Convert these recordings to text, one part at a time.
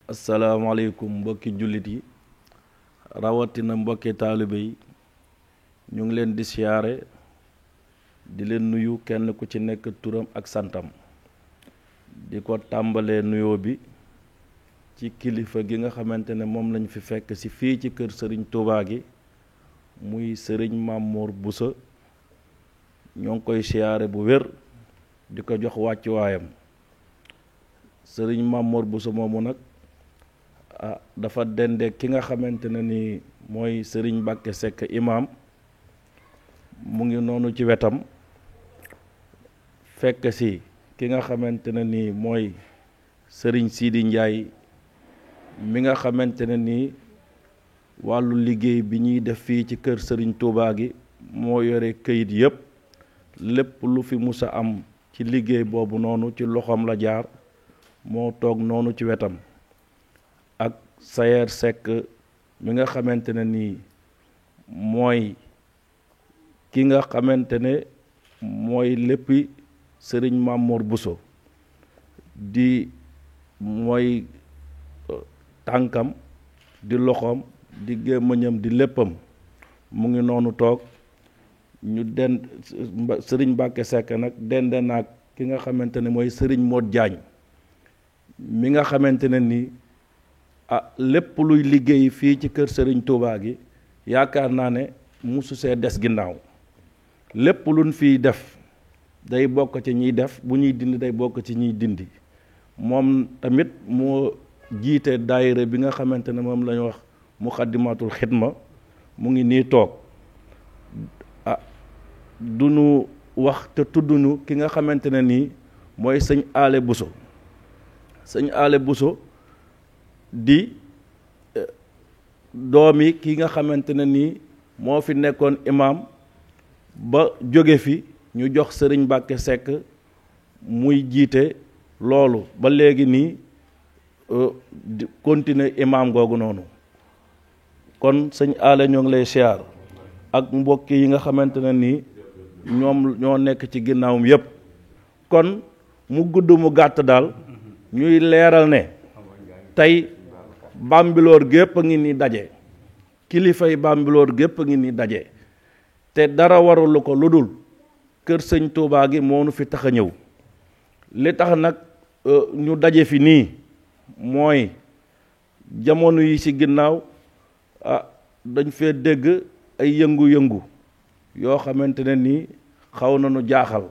asalaamaaleykum mbokki jullit yi rawatina mbokki taalibe yi ñu ngi leen di siyaare di leen nuyu kenn ku ci nekk turam ak santam di ko tàmbalee nuyoo bi ci kilifa gi nga xamante ne moom lañ fi fekk ci fii ci kër sëriñ Touba gi muy sëriñ Mamour Bousso ñoo ngi koy siyaare bu wér di ko jox wàccuwaayam sëriñ Mamour Bousso moomu nag dafa dende ki nga xamante ne ni mooy sëriñ Mbàkke Seck imam mu ngi noonu ci wetam fekk si ki nga xamante ne ni mooy sëriñ Sidi Ndiaye mi nga xamante ne ni wàllu liggéey bi ñuy def fii ci kër sëriñ Touba gi moo yore këyit yépp lépp lu fi musa am ci liggéey boobu noonu ci loxoom la jaar moo toog noonu ci wetam ak Sayer Seck mi nga xamante ne nii mooy ki nga xamante ne mooy léppi sëriñ Mamour Bousso di mooy tànkam di loxoom di gémmiñam di léppam mu ngi noonu toog ñu den sëriñ Mbàkke Seck nag dende naag ki nga xamante ne mooy sëriñ Modou Diagne mi nga xamante ne nii lépp luy liggéey fii ci kër sëriñ Touba gi yaakaar naa ne musu see des ginnaaw lépp luñ fiy def day bokk ci ñiy def bu ñuy dindi day bokk ci ñiy dindi moom tamit moo jiite daayira bi nga xamante ne moom la ñu wax Muxaddamatul Xidma mu ngi nii toog du ñu wax te tudduñu ki nga xamante ne nii mooy sëñ Ale Bousso sëñ Ale Bousso di doomi ki nga xamante ne nii moo fi nekkoon imam ba jóge fi ñu jox sëriñ Mbàkke Seck muy jiite loolu ba léegi nii continuer imam googu noonu kon sëñ Ale ñoo ngi lay siyaar ak mbokk yi nga xamante ne nii ñoom ñoo nekk ci ginnaawam yépp kon mu gudd mu gàtt daal ñuy leeral ne tey Bambilor gépp a ngi ni daje kilifay Bambilor gépp a ngi ni daje te dara warulu ko lu dul kër sëñ Touba gi moo nu fi tax a ñëw li tax nag ñu daje fi nii mooy jamono yi ci ginnaaw dañ fee dégg ay yëngu-yëngu yoo xamante ne nii xaw nañu jaaxal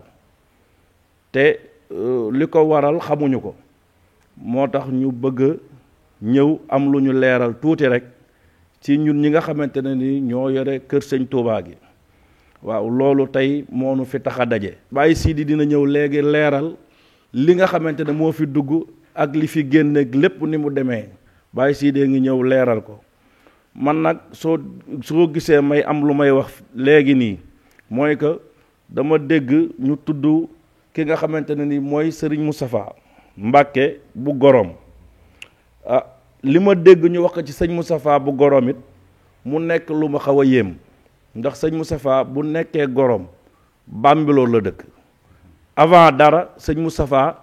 te li ko waral xamuñu ko moo tax ñu bëgg ñëw am lu ñu leeral tuuti rek ci ñun ñi nga xamante ne ni ñoo yore kër sëñ Touba gi waaw loolu tey moo nu fi tax a daje. Baye Sidi dina ñëw léegi leeral li nga xamante ne moo fi dugg ak li fi génn ak lépp ni mu demee Baye Sidi ngi ñëw leeral ko man nag soo gisee may am lu may wax léegi nii mooy que dama dégg ñu tudd ki nga xamante ne ni mooy Serigne Moustapha Mbàkke bu Gorom. li ma dégg ñu wax ci sëñ Moustapha bu Gorom it mu nekk lu ma xaw a yéem ndax sëñ Moustapha bu nekkee Gorom Bambilor la dëkk avant dara sëñ Moustapha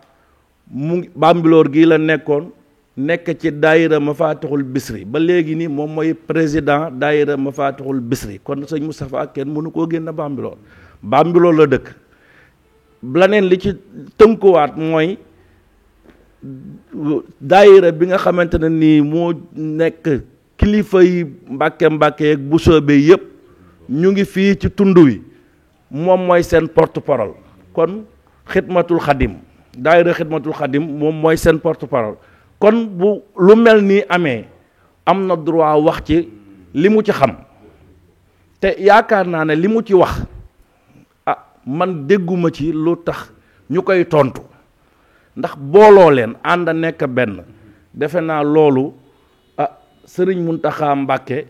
mu Bambilor gii la nekkoon nekk ci daayira Mafatihul Bisri ba léegi nii moom mooy président daayira Mafatihul Bisri kon sëñ Moustapha kenn mënu koo génn Bambilor la dëkk laneen li ci tënkuwaat mooy daayira bi nga xamante ne nii moo nekk kilifa yi Mbàkke ak Bousso bi yépp ñu ngi fii ci tund wi moom mooy seen porte-parole kon Xidmatul Xadim daayira Xidmatul Xadim moom mooy seen porte-parole kon bu lu mel nii amee am na droit wax ci li mu ci xam te yaakaar naa ne li mu ci wax man dégguma ci lu tax ñu koy tontu ndax booloo leen ànd nekk benn defe naa loolu sëriñ Muntaxa Mbàkke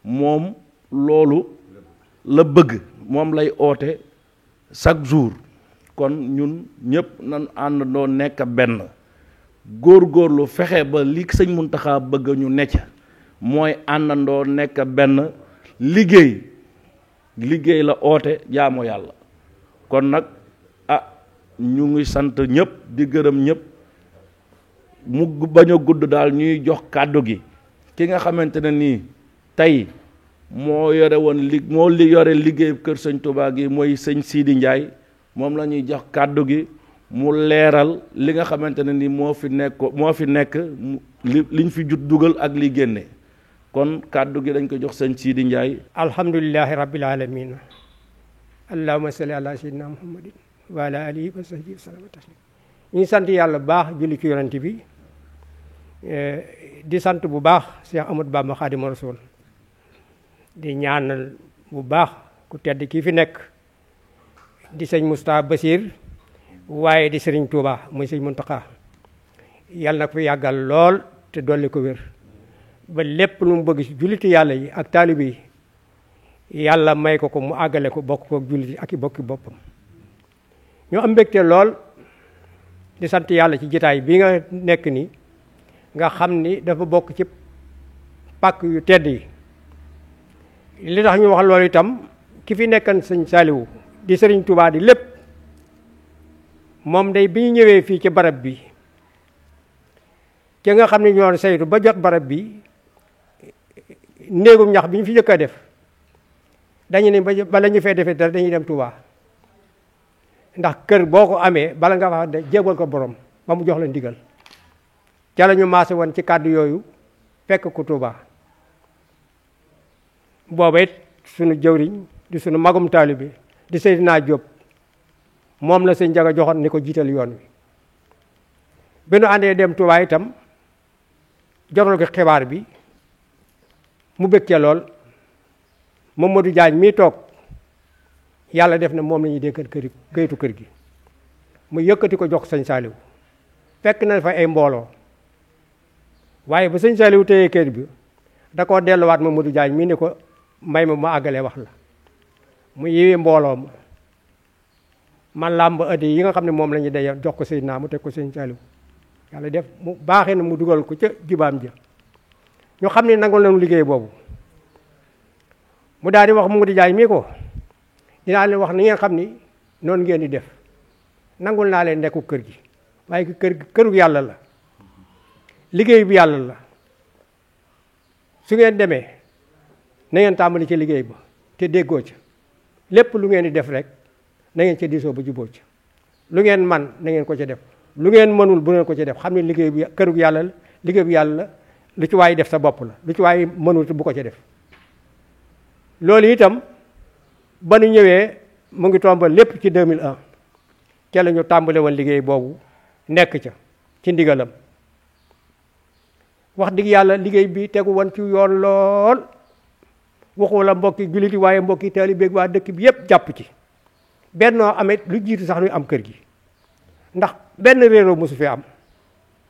moom loolu la bëgg moom lay oote chaque jour kon ñun ñëpp nañ àndandoo nekk benn góorgóorlu fexe ba li sëñ Muntaxa bëgg ñu necc mooy àndandoo nekk benn liggéey la oote jaamu yàlla kon nag ñu ngi sant ñëpp di gërëm ñëpp mu bañ a gudd daal ñuy jox kàddu gi ki nga xamante ne nii tey moo yore woon yore liggéey kër sëñ Touba gi mooy sëñ Sidi Ndiaye moom la ñuy jox kàddu gi mu leeral li nga xamante ne nii moo fi nekk liñ fi jut dugal ak li génne kon kàddu gi dañ ko jox sëñ Sidi Ndiaye. alhamdulillahi rabbil alamin allahumma salli ala sayyidina muhammadin wa ala alihi wa sahbihi wa sallam taslim ñu sant yàlla bu baax julli ci yonent bi di sant bu baax Cheikh Ahmadou Bamba Khadimu Rasul di ñaanal bu baax ku tedd kii fi nekk di sëñ Moustapha Bassir waaye di sëriñ Touba muy sëñ Mountakha yàlla na ko fi yàggal lool te dolli ko wér ba lépp lu mu bëgg ci julliti yàlla yi ak taalibe yi yàlla may ko mu àggale ko bokk ko julliti ak i bokki boppam ñoo am mbégte lool di sant yàlla ci jitaay bi nga nekk ni nga xam ni dafa bokk ci pàkk yu tedd yi li tax ñu wax loolu itam ki fi nekkan sëñ Saliou di sëriñ Touba di lépp moom day bi ñu ñëwee fii ci barab bi ci nga xam ne ñoo saytu ba jot barab bi néegum ñax bi ñu fi jëkk a def dañu ne bala ñu fee defee dara dañuy dem Touba ndax kër boo ko amee bala nga wax de jébal ko borom ba mu jox la ndigal ca la ñu maase woon ci kàddu yooyu fekk ko Touba booba it sunu jëwriñ di sunu magum taalibe di Seydina Diop moom la sëñ Jaga joxoon ni ko jiital yoon wi bi nu àndee dem Touba itam jotal ko xibaar bi mu bëggee lool Mamadou Diagne mii toog yàlla def na moom la ñuy dénkal këyitu kër gi mu yëkkati ko jox sëñ Saliou fekk na fa ay mbooloo waaye ba sëñ Saliou téyee kër bi da koo delluwaat Mamadou Diagne mii ne ko may ma àggalee wax la mu yiwee mbooloo man làmb ëddi yi nga xam ne moom la ñuy day jox ko Seydina mu teg ko sëñ Saliou yàlla def mu baaxee na mu dugal ko ca jubaam ja ñu xam ne nangul nañu liggéey boobu mu daal di wax Mamadou Diagne mii ko dinaa leen wax ni ngeen xam ni noonu ngeen di def nangul naa leen nekku kër gi waaye këru yàlla la liggéey bi yàlla la su ngeen demee na ngeen tàmbali ci liggéey ba te déggoo ca lépp lu ngeen di def rek na ngeen ca diisoo ba juboo ca lu ngeen man na ngeen ko ca def lu ngeen mënul bu ngeen ko ca def xam ne liggéey bi këru yàlla la liggéey bi yàlla la lu ci waay def sa bopp la lu ci waay mënul bu ko ca def loolu itam ba nu ñëwee mu ngi tombal lépp ci 2001 ca la ñu tàmbale woon liggéey boobu nekk ca ci ndigalam wax dëgg yàlla liggéey bi tegu woon ci yoon lool waxu la mbokki jullit yi waaye mbokki taalibe waa dëkk bi yépp jàpp ci bennoo amee lu jiitu sax ñuy am kër gi ndax benn réeroo mosu fi am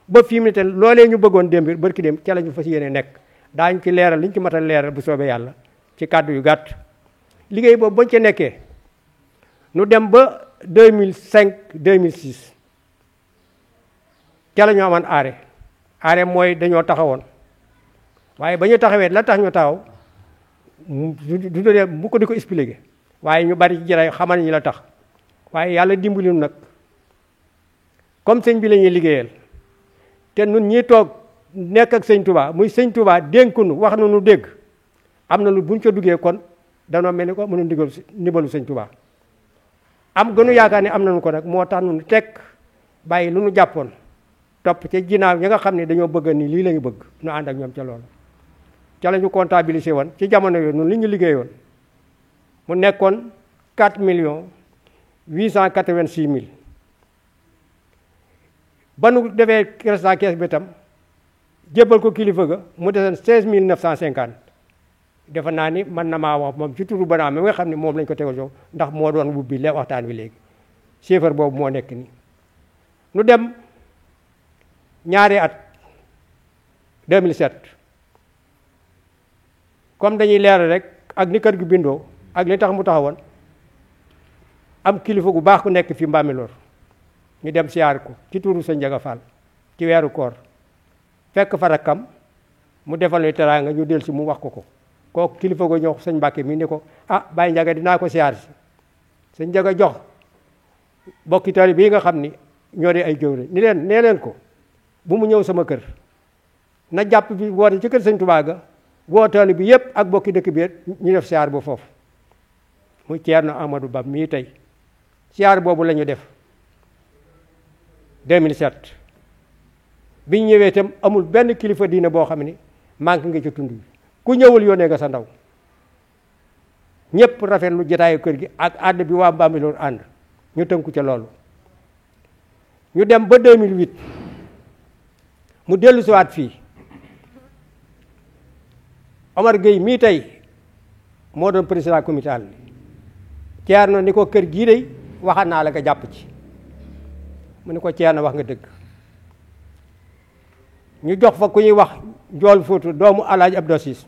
ba fii mu ne te loolee ñu bëggoon démb barki dem ca la ñu fas yéene nekk daañu ci leeral liñ ci matal leeral bu soobee yàlla ci kàddu yu gàtt liggéey boobu bañ ca nekkee nu dem ba 2005 2006 ca la ñu amoon aare mooy dañoo taxawoon waaye ba ñu taxawee la tax ñu taxaw du dee bu ko di ko expliquer waaye ñu bari ci jëray xamal ñu la tax waaye yàlla dimbali nu nag comme sëñ bi la ñuy liggéeyal te nun ñi toog nekk ak sëñ Touba muy sëñ Touba dénkunu wax na nu dégg am na lu buñ ca duggee kon danoo mel ni ko mënu ndibalu sëñ Touba am gënu yaakaar ne am nañu ko nag moo tax nu tekk bàyyi lu nu jàppoon topp ca ginnaaw ñi nga xam ne dañoo bëgg ni lii la ñu bëgg nu ànd ak ñoom ca loolu ca la ñu comptabiliser woon ci jamono yooyu noonu li ñu liggéeyoon mu nekkoon 4,886,000 ba nu defee restant kees bi itam jébbal ko kilifa ga mu deseen 16,950 defe naa ni man na maa wax moom ci turu banaa mi nga xam ne moom lañ ko tegal jox ndax moo doon wubbi le waxtaan wi léegi chiffre boobu moo nekk nii nu dem ñaari at 2007 comme dañuy leeral rek ak ni kër gi bindoo ak li tax mu taxawoon am kilifa gu baax ku nekk fi Mbambilor ñu dem siyaar ko ci turu sëñ Njaga Fall ci weeru koor fekk fa rakkam mu defal ñu teraanga ñu del si mu wax ko kooku kilifa go ñëw sëñ Mbàkke mi ne ko Baye Njaga dinaa ko siyaar si sëñ Njaga jox bokki taalibe yi nga xam ni ñoo di ay jëwriñ ni leen nee leen ko bu mu ñëw sama kër na jàpp bi woote ci kër sëñ Tuubaa ga woo taalibe bi yëpp ak bokki dëkk bi ñu def siyaar ba foofu muy Ceerno Amadou Ba mii tey siyaar boobu la ñu def 2007 biñ ñëwee itam amul benn kilifa diine boo xam ne manqué nga ci tund bi ku ñëwul yónnee nga sa ndaw ñëpp rafetlu jotaayu kër gi ak ànd bi waa Bambilor ànd ñu tënku ca loolu ñu dem ba 2008 mu dellu siwaat fii Omar Gueye mii tey moo doon président comité bi Ceerno ni ko kër gii de waxaat naa la nga jàpp ci mu ni ko Ceerno wax nga dëgg ñu jox fa ku ñuy wax Njool Fuuta doomu Alaaji Abdou Sis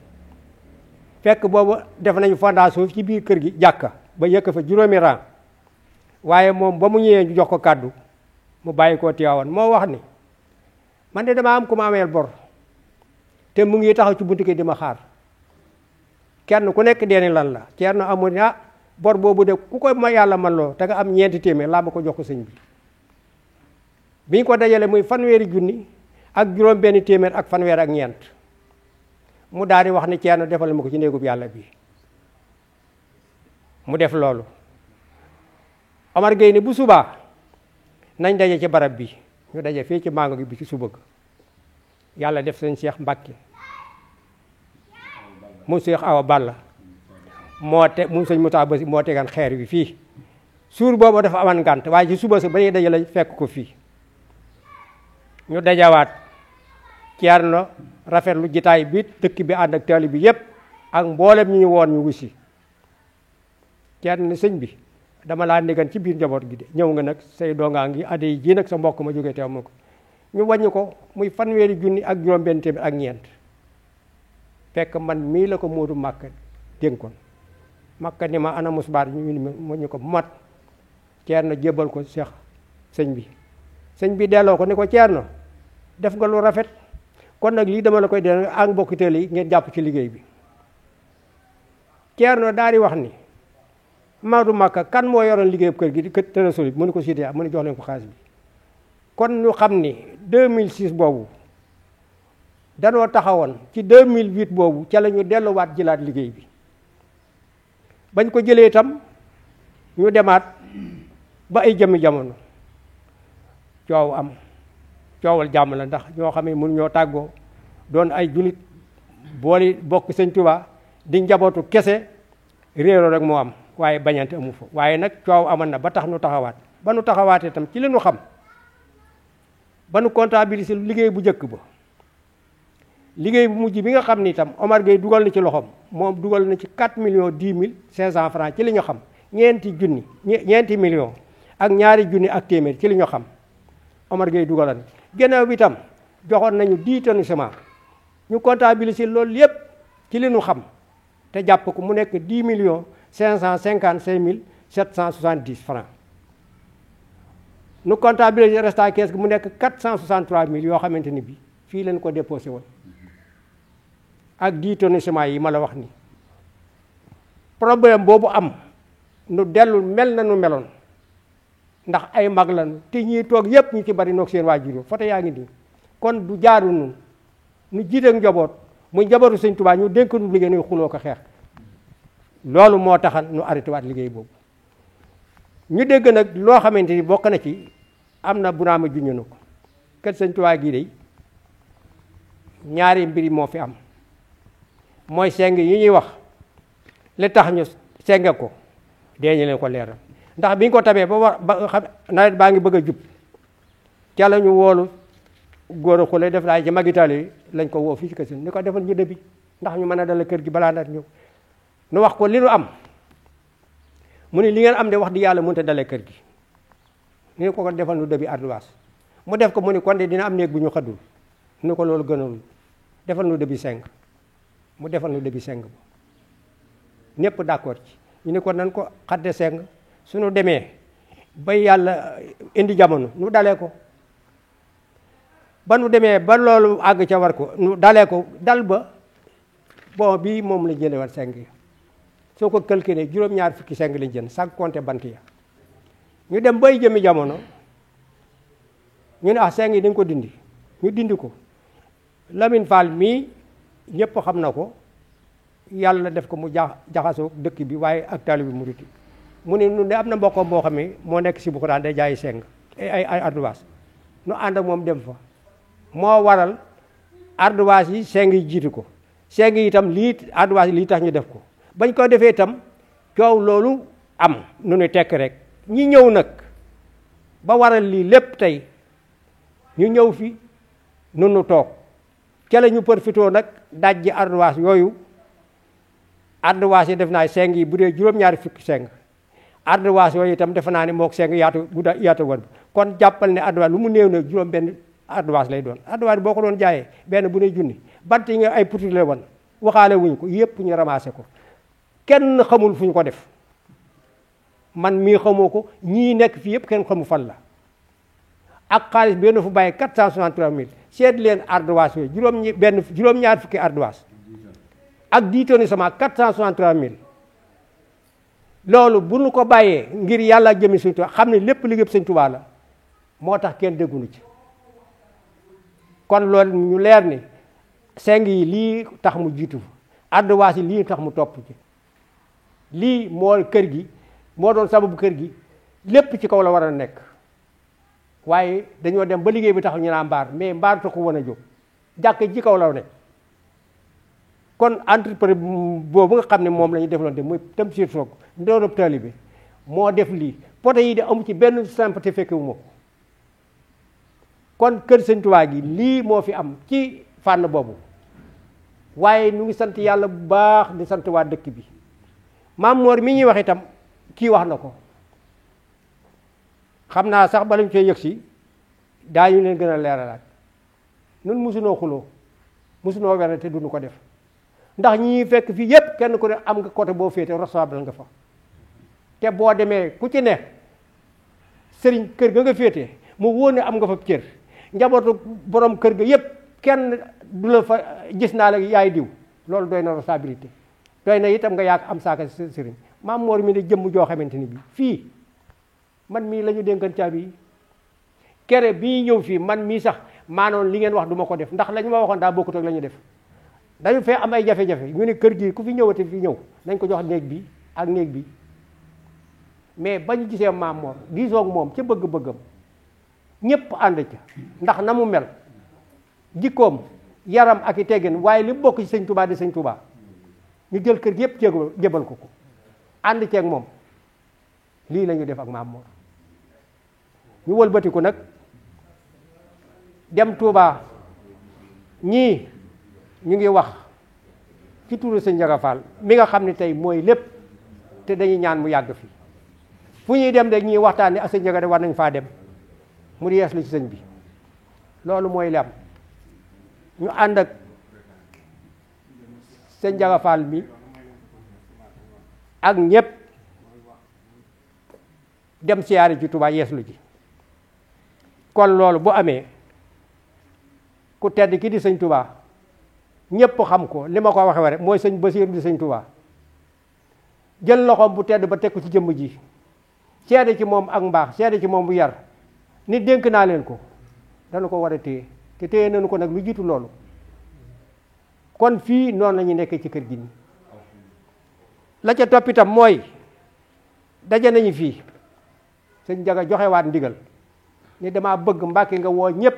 fekk boobu def nañu fondation ci biir kër gi jàkka ba yëkk fa juróomi rang waaye moom ba mu ñëwee ñu jox ko kàddu mu bàyyi koo Tiwaawan moo wax ni man de dama am ku ma ameel bor te mu ngi taxaw ci buntu ki di ma xaar kenn ku nekk deeni lan la Ceerno amul ni bor boobu de ku ko ma yàlla man loo te nga am 4 téeméer laa ma ko jox ko sëñ bi biñ ko dajale muy fanweeri junni ak juróom benn téeméer ak fanweer ak ñeent mu daal di wax ni Ceerno defal ma ko ci néegub yàlla bi mu def loolu Omar Gueye ni bu subaa nañ daje ci barab bi ñu daje fii ci mango gi bi ci suba yàlla def sëñ Cheikh Mbacke mu Cheikh Awa Balla moo te mu sëñ Moussa Bassi moo tegan xeer wi fii suur boobu dafa aman ngànt waaye ci suba sa ba ñuy daje la fekk ko fii ñu dajawaat Ceerno rafetlu jitaay bi dëkk bi ànd ak taalibe bi yépp ak mboolem ñu woon ñu wusi Ceerno ne sëñ bi dama laa négan ci biir njaboot gi de ñëw nga nag say doongaa ngi adde yi ji nag sa mbokk ma jógee teew ma ko ñu wàññi ko muy fanweeri junni ak juróom benn téeméer ak ñeent fekk man mii la ko Moodu Màkka dénkoon Màkka ni ma ana musbaar ñu ko mat Ceerno jébbal ko Seex sëñ bi delloo ko ni ko Ceerno def nga lu rafet kon nag lii dama la koy delloo ak mbokki teel yi ngeen jàpp ci liggéey bi Ceerno daal di wax ni Moodu Màkka kan moo yoroon liggéeyub kër gi di kër trésor bi mu ni ko cité mu ni jox leen ko xaalis bi kon ñu xam ni 2006 boobu danoo taxawoon ci 2008 boobu ca la ñu delluwaat jëlaat liggéey bi bañ ko jëlee itam ñu demaat ba ay jëmmi jamono coow am coowal jàmm la ndax ñoo xam ne mënu ñoo tàggoo doon ay julit booli bokk sëñ Tuubaa di njabootu kese réeroo rek moo am waaye bañante amu fa waaye nag coow amoon na ba tax nu taxawaat ba nu taxawaatee itam ci li nu xam ba nu comptabiliser liggéey bu njëkk ba liggéey bu mujj bi nga xam ni itam Omar Gueye dugal na ci loxoom moom dugal na ci 4,10,500 francs ci li ñu xam ñeenti millions ak ñaari junni ak téeméer ci li ñu xam Omar Gueye dugalal gannaaw bi itam joxoon nañu 10 tonnes ciment ñu comptabiliser loolu yépp ci li ñu xam te jàpp ko mu nekk 10,555,770 francs nu comptabiliser restant caisse gi mu nekk 463,000 yoo xamante ni bi fii leen ko déposé woon ak 10 tonnes ciment yi ma la wax ni problème boobu am nu dellu mel na nu meloon ndax ay mag lañu te ñii toog yépp ñu ci bari noog seen waajur foto yaa ngi nii kon du jaaru nun nu jiite ak njaboot muy njabootu sëñ Tuubaa ñu dénk nu liggéey nuy xuloo ko xeex loolu moo taxan nu arrêté waat liggéey boobu ñu dégg nag loo xamante ni bokk na ci am na Buraama juñu na ko kër sëñ Tuubaa gii de ñaari mbiri moo fi am mooy seng yi ñuy wax li tax ñu senge ko dee ñu leen ko leeral ndax bi ñu ko tabee ba war ba xam nawet baa ngi bëgg a jub ca la ñu woolu góor a xule def naa ci magitali yi lañ ko woo fii ci kër si ni ko defal ñu dëbbi ndax ñu mën a dala kër gi balaa nat ñëw nu wax ko li nu am mu ni li ngeen am de wax di yàlla mënut a dale kër gi ni ko defal nu dëbbi ardoise mu def ko mu ni kon de dina am néeg bu ñu xëddul ni ko loolu gënalul defal nu dëbbi seng mu defal nu dëbbi seng ba ñëpp d'accord ci ñu ni ko nan ko xadde seng suñu demee ba yàlla indi jamono nu dalee ko ba nu demee ba loolu àgg ca war ko nu dalee ko dal ba bon bii moom la jële war seng ya soo ko calculé juróom-ñaar fukki seng lañ jënd sans compter bant ya ñu dem bay jëmi jamono ñu ne seng yi dañ ko dindi ñu dindi ko. Lamine Fall mii ñëpp xam na ko yàlla def ko mu jaxasoo dëkk bi waaye ak taalibe bi murit mu ne ñun de am na mbokkam boo xam ne moo nekk si Buxuraan day jaayi seng ay ardoise nu ànd ak moom dem fa moo waral ardoise yi seng yi jiitu ko seng yi itam lii ardoise yi lii tax ñu def ko bañ ko defee itam coow loolu am nu ne tekk rek ñi ñëw nag ba waral lii lépp tey ñu ñëw fi nu toog ca la ñu profité nag dajji ardoise yooyu ardoise yi def naa seng yi bu dee juróom-ñaari fukki seng ardoise yooyu itam defe naa ne mook seng yaatu woon kon jàppal ne ardoise lu mu néew ne juróom benn ardoise lay doon ardoise boo ko doon jaayee benn bu ne junni bant yi nga ay puti la woon waxaale wuñ ko yëpp ñu ramassé ko kenn xamul fu ñu ko def man mii xamoo ko ñii nekk fii yëpp kenn xamu fan la ak xaalis bi yéen fu bàyyi 463 000 seet leen ardoise yooyu juróom-ñaar fukki ardoise ak 10 tonnes sama 463 000 loolu bu nu ko bàyyee ngir yàlla jëmi Sëñ Tuubaa xam ne lépp liggéey Sëñ Tuubaa la moo tax kenn déggunu ci kon loolu ñu leer ni seng yi lii tax mu jiitu ardoise yi lii tax mu topp ci lii moo kër gi moo doon sababu kër gi lépp ci kaw la war a nekk waaye dañoo dem ba liggéey bi tax ñu naa mbaar mais mbaar taxu woon a jóg jàkk ci kaw la nekk kon entreprise boobu nga xam ne moom la ñu defaloon de muy Tamsir Sock ndoonab taalibe moo def lii poto yi de amu ci benn simple te fekkewu ma ko kon kër Sëñ Tuubaa gi lii moo fi am ci fànn boobu waaye ñu ngi sant yàlla bu baax di sant waa dëkk bi Maam Moor mi ñuy wax itam kii wax na ko xam naa sax bala ñu koy yëg si daañu leen gën a leeralaat nun musunoo xuloo musunoo werne te duñu ko def ndax ñi fekk fii yépp kenn ku ne am nga côté boo féete responsable nga fa te boo demee ku ci ne sëriñ kër ga nga féete mu wóor ne am nga fa cër njabootu borom kër ga yépp kenn du la fa gis naa la yaay diw loolu doy na responsabilité doy na itam nga yaak am saaka sëriñ Maam Moor mi ne jëmm joo xamante ni bi fii man mii la ñu dénkan caabi yi kere bii ñëw fii man mii sax maanoon li ngeen wax du ma ko def ndax la ñu ma waxoon daa bokkut ak la ñu def dañu fee am ay jafe-jafe ñu ne kër gi ku fi ñëwati fi ñëw nañ ko jox néeg bi ak néeg bi mais bañu gisee Maam Moor diisoog moom ca bëgg-bëggam ñépp ànd ca ndax na mu mel jikkoom yaram ak i teggin waaye li bokk ci Sëñ Tuubaa di Sëñ Tuubaa ñu jël kër gi yépp jébal ko ànd ceeg moom lii la ñu def ak Maam Moor ñu wëlbatiku nag dem Touba ñii ñu ngi wax ci turu Sëñ Njaga Fall mi nga xam ne tey mooy lépp te dañuy ñaan mu yàgg fi fu ñuy dem de ñuy waxtaan ne ak Sëñ Njaga de war nañ faa dem mu di yees lu ci sëñ bi loolu mooy li am ñu ànd ak Sëñ Njaga Fall mi ak ñépp dem siyaare ci Touba yeeslu ji kon loolu bu amee ku tedd ki di Sëñ Touba ñépp xam ko li ma ko waxee rek mooy Sëñ Basiir di Sëñ Touba jël loxoom bu tedd ba teg ko ci jëmm ji seede ci moom ak mbaax seede ci moom bu yar nit dénk naa leen ko dana ko war a téye te téye nañu ko nag lu jiitu loolu kon fii noonu la ñu nekkee ci kër gi nii la ca topp itam mooy daje nañu fii Sëñ Njaga joxewaat ndigal ni dama bëgg Mbàkke nga woo ñépp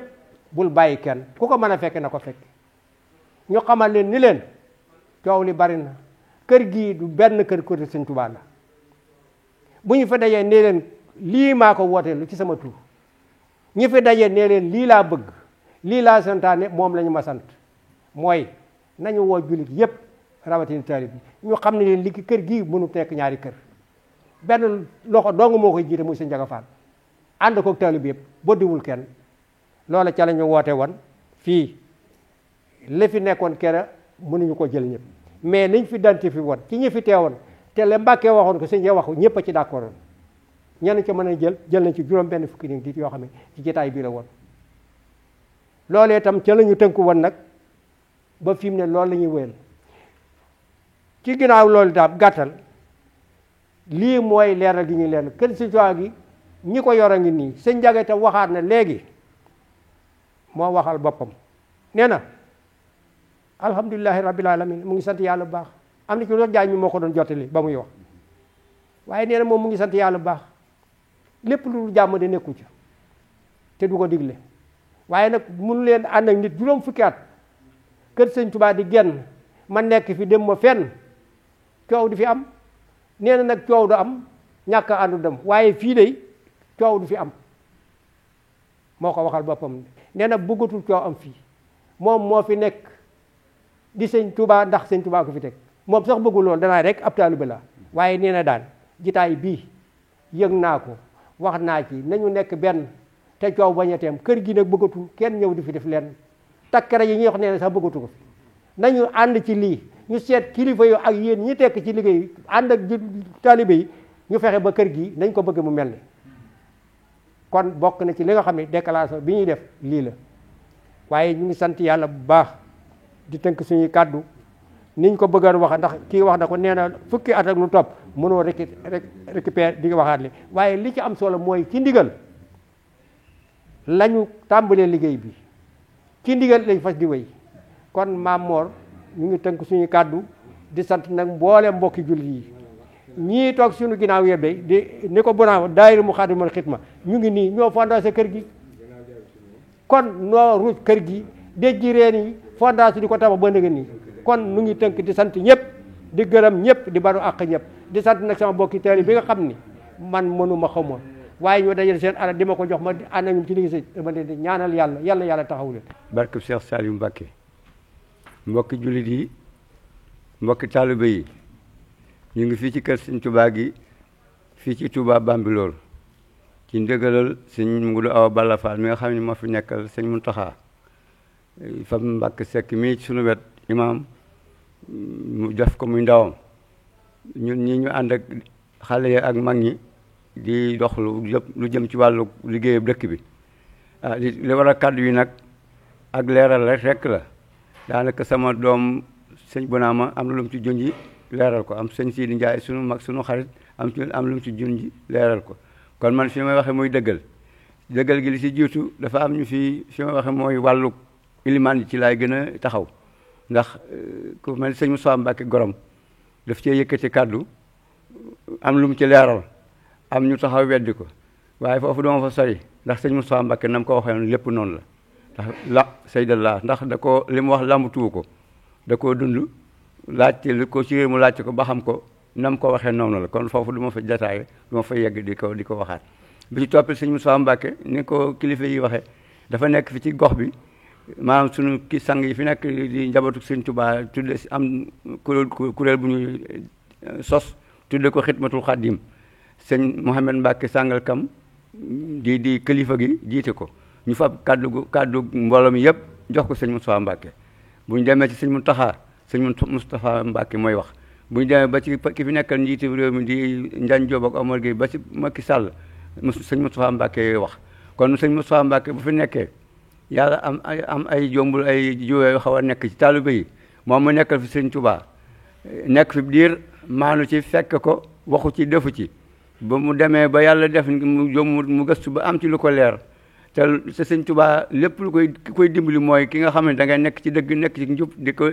bul bàyyi kenn ku ko mën a fekke na ko fekk ñu xamal leen ni leen coow li bari na kër gii du benn kër Sëñ Tuubaa la bu ñu fa dajee nee leen lii maa ko wooteelu ci sama tur ñi fi dajee nee leen lii laa bëgg lii laa santaane moom la ñu ma sant mooy nañu woo jullit yépp rawatina taalib bi ñu xam ne leen li kër gii mënu nekk ñaari kër benn loxo dong moo koy jiite muy Sëñ Njaga Fall ànd koog taalib bi yëpp boddiwul kenn loola ca la ñu woote woon fii li fi nekkoon kera mënuñu ko jël ñëpp mais liñ fi dante fi woon ci ñi fi teewoon te le Mbàkke waxoon ko Sëñ Njaga waxu ñëpp a ci d'accord ñenn ca mën a jël nañ ci juróom benn fukki nit di yoo xam ne ci jotaay bii la woon loolee itam ca la ñu tënku woon nag ba fi mu ne loolu la ñuy wéyal ci ginnaaw loolu daal gàttal lii mooy leeral gi ñuy leeral kër Sëñ Tuubaa gi ñi ko yor a ngi nii Sëñ Njaga itam waxaat na léegi moo waxal boppam nee na alhamdulilahi rabbil alamin mu ngi sant yàlla bu baax. am na ci loolu jaay mi moo ko doon jottali ba muy wax waaye nee na moom mu ngi sant yàlla bu baax lépp lu jàmm de nekku ci te du ko digle waaye nag mënu leen ànd ak nit juróom fukki at kër sëñ Tuubaa di genn ma nekk fi dem ma fenn coow du fi am nee na nag coow du am ñàkk a àndu dem waaye fii de coow du fi am moo ko waxal boppam nee na bëggatul coow am fii moom moo fi nekk di sëñ Tuubaa ndax sëñ Tuubaa ko fi teg moom sax bëggul loolu danaa rek ab taalibe la waaye nee na daan jitaay bii yëg naa ko wax naa ci nañu nekk benn te coow bañ a teem kër gi nag bëggatul kenn ñëw di fi def lenn takkara yi ñuy wax nee na sax bëggatu ko fi nañu ànd ci lii ñu seet kilifa yu ak yéen ñi tekk ci liggéey ànd ak taalibe yi ñu fexe ba kër gi nañ ko bëgg mu mel ni kon bokk na ci li nga xam ne déclaration bi ñuy def lii la waaye ñu ngi sant yàlla bu baax di tënk suñuy kàddu niñ ko bëggoon wax ndax kii wax na ko nee na fukki at ak lu topp mënoo récupérer di waxaat li waaye li ci am solo mooy ci ndigal lañu tàmbalee liggéey bi ci ndigal lañ fas di wéy kon Maam Mor ñu ngi tënk suñu kàddu di sant nag mboole mbokki jullit yi ñii toog suñu ginnaaw yëpp day di ni ko bonaaw daayira Muxaddamatul Xidma ñu ngi nii ñoo fondation kër gi kon noo ruuj kër gi déjji reen yi fondation di ko tabax ba nëgë nii kon nu ngi tënk di sant ñëpp di gërëm ñëpp di baru àq ñëpp di sant nag sama mbokki teel bi nga xam ni man mënuma xamoon waaye ñoo dajale seen alal di ma ko jox ma ànd ak ñoom ci liggéey si dama leen di ñaanal yàlla taxaw leen. barke Cheikh Saliou Mbacké mbokki jullit yi mbokki taalibe yi ñu ngi fii ci kër sëñ Touba gi fii ci Touba Bambilor ci ndëgalal sëñ Ngudu Awa Balla Fall mi nga xam ne moo fi nekkal sëñ Muntaxa fa Mbacké Seck mii ci sunu wet imaam mu def ko muy ndawam ñun ñi ñu ànd ak xale yi ak mag ñi di dox lu jëm ci wàllu liggéeyu dëkk bi li war a kàddu yi nag ak leeral rek la daanaka sama doom sëñ Bonaama am na lu mu ci junji leeral ko am sëñ Sidi Ndiaye sunu mag sunu xarit am lu mu ci junji leeral ko kon man fi may waxe muy dëggal gi li ci jiitu dafa am ñu fi may waxe mooy wàllu ilimaan yi ci laay gën a taxaw ndax ku mel ni sëñ Moussa Mbacké Gorom daf cee yëkkati kàddu am lu mu ci leeral am ñu taxaw weddi ko waaye foofu dama fa sori ndax sëñ Moussa Mbacké nam ko waxee noonu lépp noonu la ndax Seydallah ndax da ko li mu wax lambutuwu ko da koo dund laajte li ko ci réew mu laajte ko ba xam ko nam ko waxee noonu la kon foofu du ma fa jataaye du ma fa yegg di ko waxaat bi ci toppee sëñ Moussa Mbacké ni ko kilifa yi waxee dafa nekk fi ci gox bi maanaam sunu ki sang yi fi nekk di njabootu sëñ Touba tudde am kuréel bu ñuy sos tudde ko Xidmatul Xaadim sëñ Mouhamed Mbacké Sangalkam di kilifa gi jiite ko ñu fab kàddu mbooloo mi yëpp jox ko sëñ Moussa Mbacké bu ñu demee ci sëñ Mountakha sëñ Moustapha Mbacké mooy wax bu ñu demee ba ci ki fi nekkal njiiti réew mi di Ndiagne Diop ak Omar Gueye ba ci Macky Sall sëñ Moustapha Mbacké wax kon sëñ Moustapha Mbacké bu fi nekkee yàlla am ay jombul ay jiwee yu xaw a nekk ci taalibe yi moom mu nekkal fi sëñ Touba nekk fi diir maanu ci fekk ko waxu ci defu ci ba mu demee ba yàlla def mu gëstu ba am ci lu ko leer te sëñ Touba lépp lu koy dimbali mooy ki nga xam ne da ngay nekk ci dëgg nekk ci njub di ko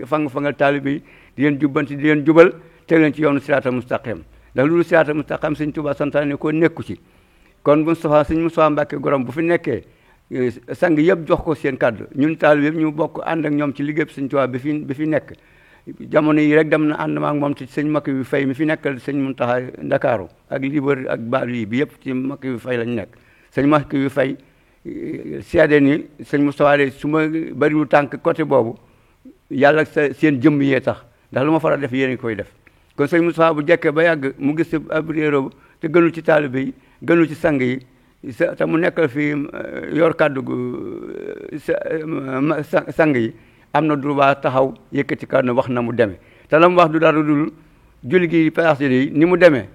fangal taalibe yi di leen jubbanti di leen jubal teg leen ci yoonu siraatal mustaqim ndax loolu siraatal mustaqim sëñ Touba santaane ko nekku ci kon sëñ Moustapha Mbacké Gorom bu fi nekkee sang yëpp jox ko seen kàddu ñun taalibe yëpp ñu bokk ànd ak ñoom ci liggéey sëñ Touba bi fi nekk jamono yi rek dem na ànd ma ak moom ci sëñ Makki wi fay mi fi nekkal sëñ Muntaxa Ndakaaru ak Libreville ak Baalu yi bi yëpp ci Makki wi fay lañ nekk sëñ Makki wi fay seede ni sëñ Moustapha de su ma bariwul tànk côté boobu yàlla seen jëmm yee tax ndax lu ma faral def yéen koy def kon sëñ Moustapha bu jekkee ba yàgg mu gis ab réeróo te gënul ci taalibe yi gënul ci sang yi te mu nekkal fi yor kàddu gu sang yi am na droit taxaw yëkkati kàddu wax na mu demee te la mu wax du dara dul julli gi passé yi ni mu demee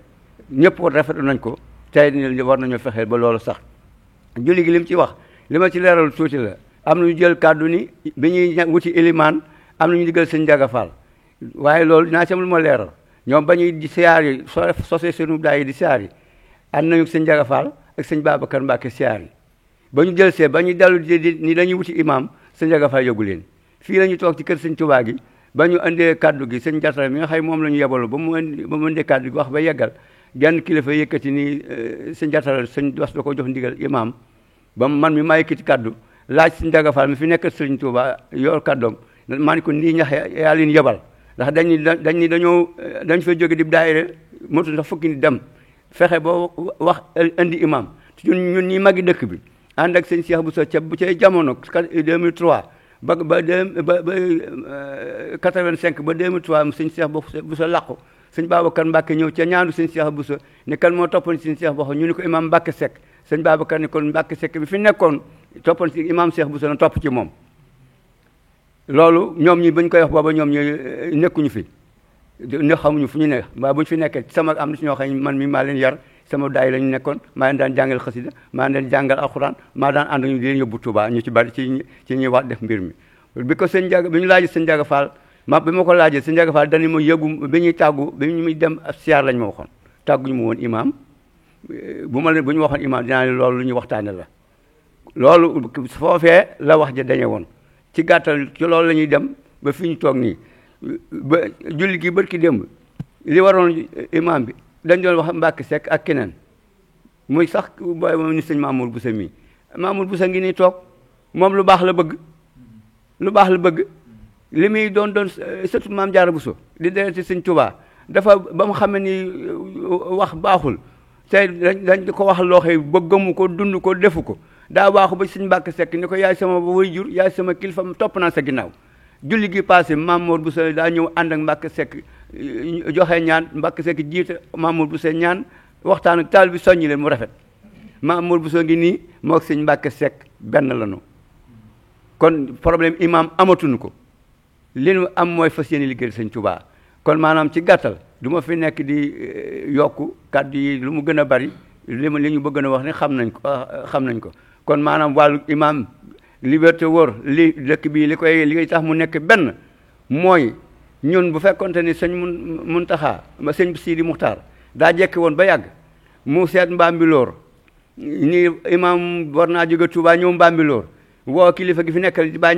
ñëpp rafetlu nañ ko tey war nañoo fexeel ba loolu sax julli gi li mu ci wax li ma ci leeral tuuti la am na ñu jël kàddu ni bi ñuy wuti ilimaan am na ñu digal sëñ Njaga Fall waaye loolu dinaa ci am lu ma leeral ñoom ba ñuy di siyaar yi sosee seenu daay yi di siyaar yi ànd nañu sëñ Njaga Fall ak sëñ Babacar Mbacké siyaar yi ba ñu jël see ba ñu dellu ni dañuy wuti imam sëñ Ndiaga Fall yóbbu leen fii la ñu toog ci kër sëñ Touba gi ba ñu indee kaddu gi sëñ Jatara mi nga xëy moom la ñu yebalo ba mu indee kaddu gi wax ba yeggal genn kilifa yëkkati ni sëñ Jatara sëñ was da ko jox ndigal imam ba man mi maa yëkkati kaddu laaj sëñ Ndiaga Fall mi fi nekk sëñ Touba yor kaddoom maa ni ko nii ñax yaa leen yebal ndax dañ fa jóge di daayira motu ndax fukki ni dem fexe boo wax indi imam ñun ñi magi dëkk bi ànd ak sëñ Cheikh Bousso ca bu cay jamono 2003 ba 85 ba 2003 sëñ Cheikh Bousso làqu sëñ Babacar Mbacke ñëw ca ñaanu sëñ Cheikh Bousso ne kan moo toppoon sëñ Cheikh Bousso ñu ni ko imam Mbacke Seck sëñ Babacar ne kon Mbacke Seck bi fi nekkoon toppoon si imam Cheikh Bousso na topp ci moom loolu ñoom ñi bañ koy wax booba ñoom ñi nekkuñu fi ne xamuñu fu ñu ne waaye buñ fi nekkee sama am na si ñoo xam ne man mi maa leen yar sama daay la ñu nekkoon maa leen daan jàngal xasida maa leen jàngal alxuraan maa daan ànd ñu di leen yóbbu Touba ñu ci bari ci ñuy wax def mbir mi bi ko sëñ Ndiaga bi ñu laajee sëñ Ndiaga Fall bi ma ko laajee sëñ Ndiaga Fall dañu ma yëgu bi ñuy tàggu bi ñu muy dem siyaar lañ ma waxoon tàgguñu ma woon imam bu ñu waxoon imam dinaa ne loolu lu ñu waxtaane la loolu foofee la wax ja dañe woon ci gàttal ci loolu la ñuy dem ba fi ñu toog nii ba julli gi bërki démb li waroon imam bi dañ doon wax Mbacke Seck ak keneen muy sax booy moom ni sëñ Mamour Bousso mii Mamour Bousso ngi nii toog moom lu baax la bëgg li muy doon surtout maam Diarra Bousso di dee ci sëñ Touba dafa ba mu xamee ni wax baaxul te dañ ko wax loo xëy ba gëmu ko dund ko defu ko daa waaxu ba sëñ Mbacke Seck ni ko yaay sama waajur yaay sama kilifa topp naa sa ginnaaw julli gi passé Mamour Bousso daa ñëw ànd ak Mbacke Seck joxe ñaan Mbacke Seck jiite Mamour Bousso ñaan waxtaan ak taal bi soññi leen mu rafet Mamour Bousso ngi nii moo ak sëñ Mbacke Seck benn lañu kon problème imam amatuñu ko li nu am mooy fas yéene liggéey sëñ Touba kon maanaam ci gàttal du ma fi nekk di yokku kàddu yi lu mu gën a bari li ñu bëgg a wax ni xam nañ ko kon maanaam wàllu imam liberté wóor li dëkk bii li koy tax mu nekk benn mooy ñun bu fekkonte ni sëñ Muntaxa ba sëñ Sidi Muxtaar daa jekki woon ba yàgg mu seet Mbambilor ni imam war naa jóge Touba ñëw Mbambilor woo kilifa gi fi nekkal di Baye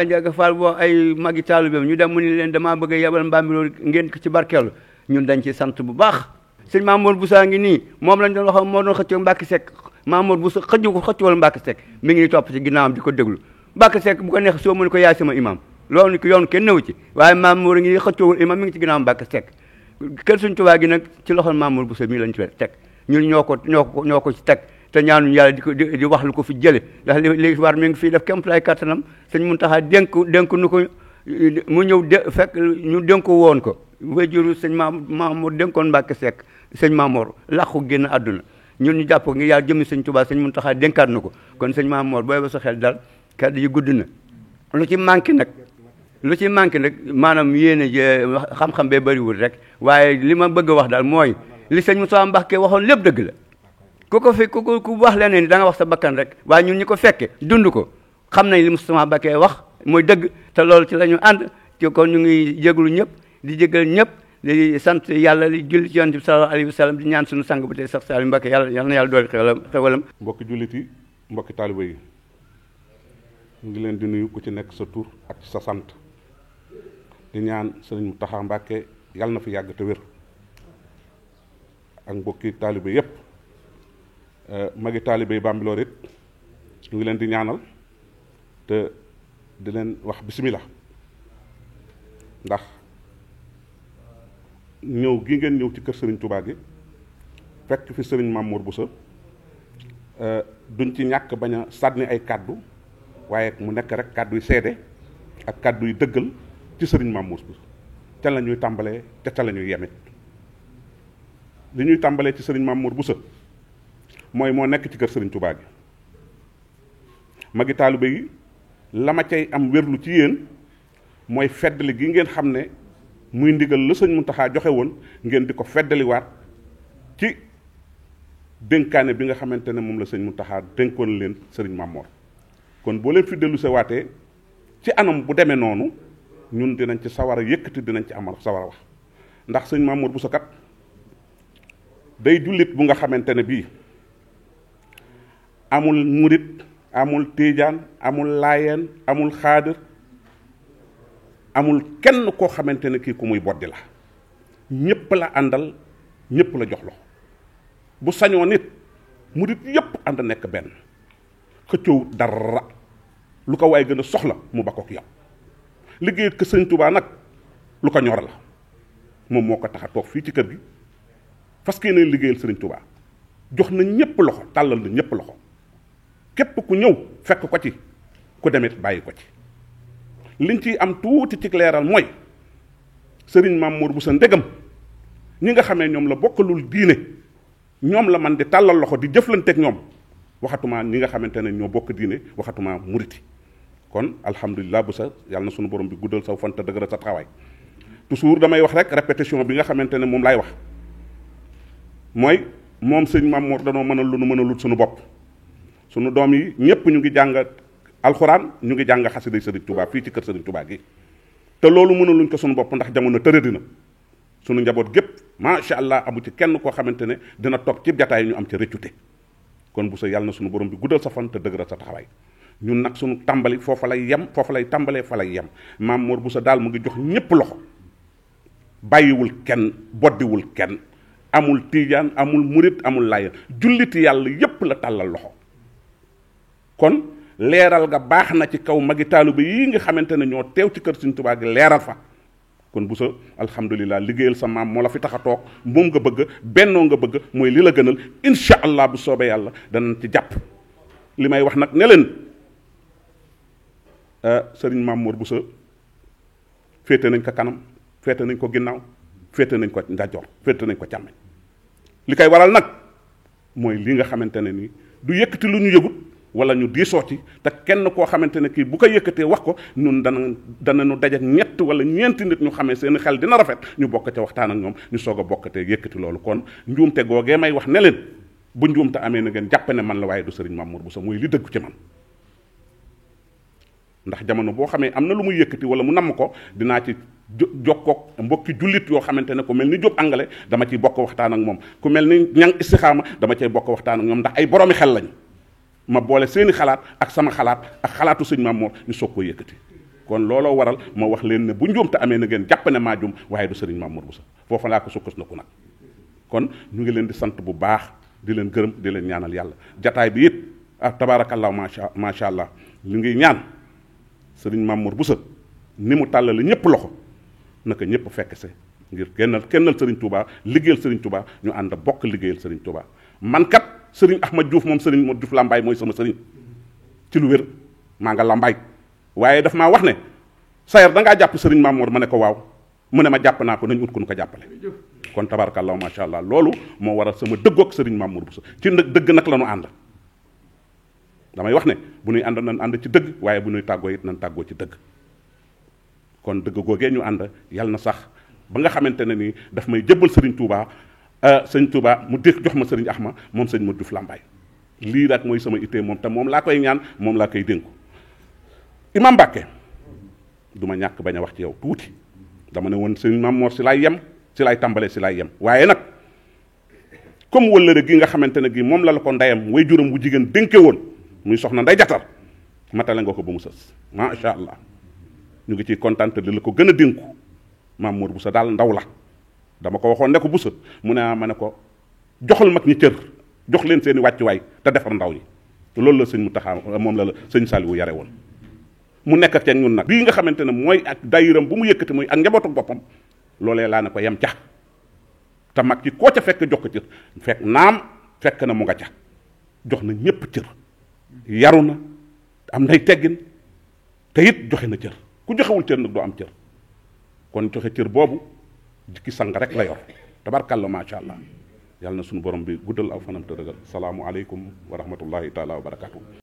Ndiaga Fall woo ay magi taalibeem ñu dem mu ni leen damaa bëgg a yebal Mbambilor ngeen ko ci barkeelu ñun dañ ci sant bu baax sëñ Mamour Bousso ngi nii moom lañ doon wax moo doon xëccoo Mbacke Seck Mamour Bousso xëccuwal Mbacke Seck mi ngi topp ci ginnaawam di ko déglu Mbacke Seck bu ko neex soo mu ne ko yaay sama imam loolu ni ko yoon kenn newu ci waaye Mamour ngi xëccoowul imam mi ngi ci ginnaaw Mbacke Seck kër suñ Tuubaa gi nag ci loxol Mamour Bousso mii lañ ci teg ñun ñoo ko ci teg te ñaanuñu yàlla di wax lu ko fi jële ndax li war mi ngi fii def kéem lay kattanam sëñ Muntaxa dénk nu ko mu ñëw fekk ñu dénk woon ko wajuru sëñ Mamour dénkoon Mbacke Seck sëñ Mamour làqu génn àdduna ñun ñu jàpp ngi yàlla jëmmi sëñ Touba sëñ Muntaxa dénkaat na ko kon sëñ Mamour booy ba sa xel dal kàddu yi gudd na lu ci manqué nag maanaam yéene xam-xam bee bëriwul rek waaye li ma bëgg a wax daal mooy li sëñ Moussa Mbacke waxoon lépp dëgg la ku wax leneen ni da nga wax sa bakkan rek waaye ñun ñi ko fekke dund ko xam nañ li Moussa Mbacke wax mooy dëgg te loolu ci la ñu ànd ci kon ñu ngi jégalu ñëpp di jégal ñëpp di sant yàlla di julli ci yonent bi sallallahu alayhi wa sallam di ñaan suñu sang bu tey sax Saliou Mbacke yàlla na yàlla dooli xewalam mbokki jullit yi mbokki taaliba yi ñu ngi leen di nuyu ku ci nekk sa tur ak sa sant di ñaan sëriñ Mountakha Mbacke yàlla na fi yàgg te wér ak mbokki taaliba yépp magi taaliba yi Bambilor it ñu ngi leen di ñaanal te di leen wax bismillah ndax ñëw gi ngeen ñëw ci kër sëriñ Touba gi fekk fi sëriñ Mamour Bousso duñ ci ñàkk bañ a sànni ay kàddu waaye mu nekk rek kàddu yu seede ak kàddu yu dëggal ci sëriñ Mamour Bousso ca la ñuy tàmbalee te ca la ñuy yemit li ñuy tàmbalee ci sëriñ Mamour Bousso mooy moo nekk ci kër sëriñ Touba gi magi taalibe yi la ma cay am wérlu ci yéen mooy feddali gi ngeen xam ne muy ndigal la sëñ Muntaxa joxe woon ngeen di ko feddaliwaat ci dénkaane bi nga xamante ne moom la sëñ Muntaxa dénkoon leen sëriñ Mamour kon boo leen fi dellu se waatee ci anam bu demee noonu ñun dinañ ci sawar a yëkkati dinañ ci amal sawar a wax ndax sëñ Mamour Bousso kat day jullit bu nga xamante ne bii amul murit, amul tiijaan, amul laayeen, amul xaadir, amul kenn koo xamante ne kii ku muy boddi la. ñépp la àndal, ñépp la jox loxo. bu sañoo nit murit yépp ànd nekk benn, xëccoo dara, lu ko waay gën a soxla mu ba kook yow. liggéey ko sëñ Tuubaa nag lu ko ñor la, moom moo ko tax a toog fii ci kër gi fas yéene liggéeyal sëriñ Tuubaa. jox na ñépp loxo, tàllal na ñépp loxo, képp ku ñëw fekk ko ci, ku demit bàyyi ko ci. liñ ciy am tuuti ci leeral mooy sëriñ Mamour Bousso ndegam ñi nga xamee ñoom la bokkalul diine ñoom la man di tàllal loxo di jëflanteeg ñoom, waxatuma ñi nga xamante ne ñoo bokk diine, waxatuma muriti. kon alhamdulilah Bousso, yàlla na sunu borom bi guddal saw fan te dëgëral sa taxawaay. toujours damay wax rek répétition bi nga xamante ne moom laay wax mooy moom sëñ Mamour danoo mën a lu nu mën a lut suñu bopp. sunu doom yi ñëpp ñu ngi jàng alxuraan, ñu ngi jàng xasida sëriñ Touba fii ci kër sëriñ Touba gi. te loolu mënaluñ ko suñu bopp ndax jamono tërëdi na. sunu njaboot gépp macha allah amu ci kenn koo xamante ne dina toog ci jataay ñu am ci rëccute. kon bu sa yàlla na sunu borom bi guddal sa fan te dëgëral sa taxawaay. ñun nag sunu tàmbali foofa lay yem, foofa lay tàmbalee fa lay yem. Mamour Bousso daal mu ngi jox ñëpp loxo, bàyyiwul kenn, boddiwul kenn, amul tiijaan, amul murit, amul laayeen, julliti yàlla yépp la tàllal loxo. kon leeral ga baax na ci kaw magi taalibe yi nga xamante ne ñoo teew ci kër Sëriñ Tuubaa gi leeral fa. kon Bousso alhamdulilah liggéeyal sa maam moo la fi tax a toog, moom nga bëgg, bennoo nga bëgg, mooy li la gënal. incha allah bu soobee yàlla danañ ci jàpp. li may wax nag ne leen sëriñ Mamour Bousso féete nañ ko kanam, féete nañ ko ginnaaw, féete nañ ko ndajoor, féete nañ ko càmmeñ. li koy waral nag mooy li nga xamante ne nii du yëkkati lu ñu yëgut wala ñu diisoo ci, te kenn koo xamante ne kii bu ko yëkkatee wax ko ñun danañu daje ñett wala ñeenti nit ñu xamee seen xel dina rafet ñu bokk ca waxtaan ak ñoom ñu soog a bokkatee yëkkati loolu. kon njuumte googee may wax ne leen bu njuumte amee na ngeen jàpp ne man la, waaye du sëriñ Mamour Bousso, mooy li dëggu ci man. ndax jamono boo xamee am na lu muy yëkkati wala mu namm ko, dinaa ci jokkoog mbokki jullit yoo xamante ne ku mel ni Jóob Angale dama ciy bokk waxtaan ak moom, ku mel ni ñang istixaama dama cay bokk waxtaan ak ñoom, ndax ay boroomi xel lañ. ma boole seeni xalaat ak sama xalaat ak xalaatu sëñ Mamour ñu soog koo yëkkati. kon looloo waral ma wax leen ne bu njuumte amee na ngeen jàpp ne maa juum, waaye du sëriñ Mamour Bousso. foofa laa ko sukkas na ku nag. kon ñu ngi leen di sant bu baax, di leen gërëm, di leen ñaanal yàlla. jataay bi it tabaarakallaa macha allah ñu ngi ñaan sëriñ Mamour Bousso ni mu tàllale ñëpp loxo naka ñëpp fekk se ngir kennal sëriñ Touba, liggéeyal sëriñ Touba, ñu ànd bokk liggéeyal sëriñ Touba. man kat sëriñ Ahmad Diouf moom sëriñ Modou Diouf Lambaye mooy sama sëriñ ci lu wér, maa nga Lambaye. waaye daf maa wax ne Sayer da ngaa jàpp sëriñ Mamour, ma ne ko waaw, mu ne ma jàpp naa ko, nañ ut ku nu ko jàppale. kon tabarakallahu macha allah loolu moo waral sama dëggoog sëriñ Mamour Bousso. ci dëgg nag la ñu ànd. damay wax ne bu nuy ànd nañ ànd ci dëgg, waaye bu nuy tàggoo it nañ tàggoo ci dëgg. kon dëgg googee ñu ànd yàlla na sax ba nga xamante ne nii daf may jëbbal sëriñ Touba, sëñ Touba mu dégg jox ma sëriñ Axma moom sëñ Modou Diouf Lambaye. lii rek mooy sama ittee moom te moom laa koy ñaan, moom laa koy dénku. Imam Mbàkke du ma ñàkk bañ a wax ci yow tuuti. dama ne woon sëñ Mamour si laay yem, si laay tàmbalee, si laay yem. waaye nag comme wëllëre gi nga xamante ne gi moom la ko ndeyam way juróom bu jigéen dénke woon muy soxna Ndey Jatar, matale nga ko ba mu sës macha allah. ñu ngi ciy kontaan te di la ko gën a dénku. Mamour Bousso daal ndaw la, dama ko waxoon ne ko Bousso, mu ne ma ne ko joxal mag ñi cër, jox leen seen i wàccuwaay te defar ndaw ñi. loolu la sëñ Mountakha moom la sëñ Saliou yare woon. mu nekk ak ñun nag bii nga xamante ne mooy ak dayiram bu mu yëkkati muy ak njabootu boppam, loolee laa ne ko yem ca. te mag ci koo ca fekk jox ko cër, fekk naam fekk na mu nga ca, jox na ñépp cër, yaru na, am nay teggin, te it joxe na cër. ku joxewul cër nag doo am cër. kon joxe cër boobu jikki sang rek la yor, tabarkalla macha allah. yàlla na sunu borom bi guddal aw fanam te dëggal. salaamu aleykum wa rahmatullahi taala wa barakatuh.